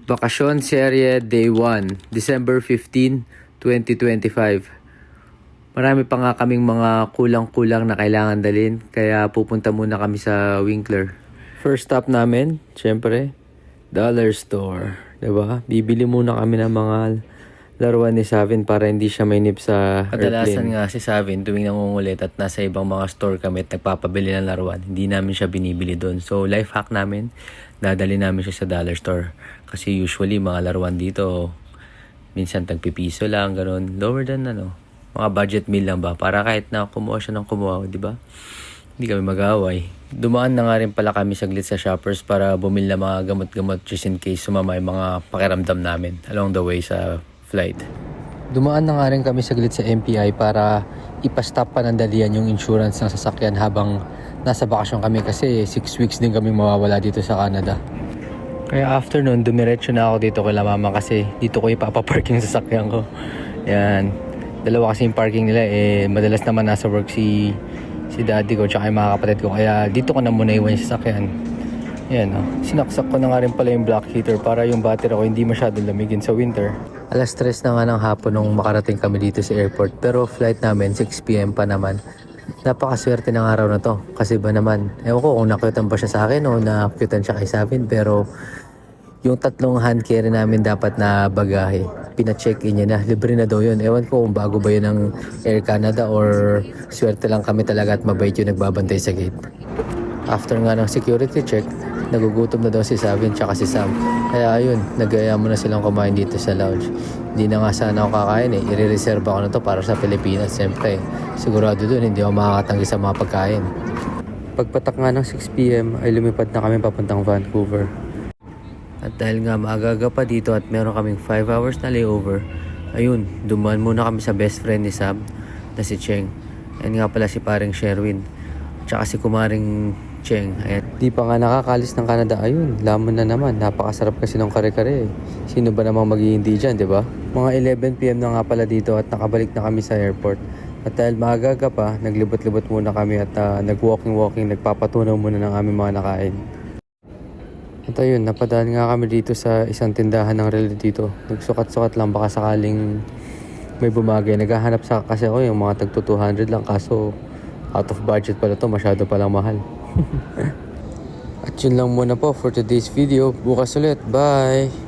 Bakasyon Serye Day 1, December 15, 2025. Marami pa nga kaming mga kulang-kulang na kailangan dalhin, kaya pupunta muna kami sa Winkler. First stop namin, syempre, Dollar Store. Diba? Bibili muna kami ng mga laruan ni Savin para hindi siya mainip sa Kadalasan nga si Savin tuwing nangungulit at nasa ibang mga store kami at nagpapabili ng laruan, hindi namin siya binibili doon. So life hack namin, dadali namin siya sa Dollar Store. Kasi usually mga laruan dito, minsan tagpipiso lang, ganun. Lower than mga budget meal lang ba? Para kahit na kumuha siya ng kumuha, di ba? Hindi kami mag-aaway. Dumaan na nga rin pala kami saglit sa Shoppers para bumili ng mga gamot-gamot just in case sumama yung mga pakiramdam namin along the way sa flight. Dumaan na nga rin kami saglit sa MPI para ipastop panandalian yung insurance ng sasakyan habang nasa bakasyon kami kasi 6 weeks din kami mawawala dito sa Canada. Kaya after nun, dumiretso na ako dito kay mama kasi dito ko ipapapark yung sasakyan ko. Yan. Dalawa kasi yung parking nila madalas naman nasa work si daddy ko tsaka yung mga kapatid ko. Kaya dito ko na muna iwan yung sasakyan. Yan sinaksak ko na nga rin pala yung black heater para yung battery ko hindi masyadong lamigin sa winter. Alas 3 na nga ng hapon nung makarating kami dito sa airport. Pero flight namin 6 PM pa naman. Napakaswerte ng araw na to. Kasi ba naman, ewan ko kung nakyutan ba siya sa akin o nakyutan siya kay Savin. Pero yung 3 hand carry namin dapat na bagahe, pina-check-in niya na. Libre na daw yun. Ewan ko kung bago ba yun ng Air Canada or swerte lang kami talaga at mabait yung nagbabantay sa gate. After nga ng security check, nagugutom na daw si Savin tsaka si Sam. Kaya ayun, nag-aya mo na silang kumain dito sa lounge. Hindi na nga sana ako kakain I-reserve ako na to para sa Pilipinas. Siyempre, sigurado dun hindi ako makakatanggi sa mga pagkain. Pagpatak nga ng 6 PM ay lumipad na kami papuntang Vancouver. At dahil nga maaga pa dito at meron kaming 5 hours na layover, ayun, dumaan muna kami sa best friend ni Sam na si Cheng. Ayan nga pala si paring Sherwin. Tsaka si kumaring Cheng. Ayan. Di pa nga nakakalis ng Canada. Ayun, lamon na naman. Napakasarap kasi ng kare-kare. Sino ba namang maghihindi dyan, di ba? Mga 11 PM na nga pala dito at nakabalik na kami sa airport. At dahil maaga pa, naglibot-libot muna kami at nag-walking, nagpapatunaw muna ng aming mga nakain. At ayun, napadaan nga kami dito sa isang tindahan ng relo dito. Nagsukat-sukat lang baka sakaling may bumagay. Naghahanap kasi ako yung mga tagto 200 lang kaso out of budget pala to, masyado palang mahal. At yun lang muna po for today's video. Bukas ulit. Bye!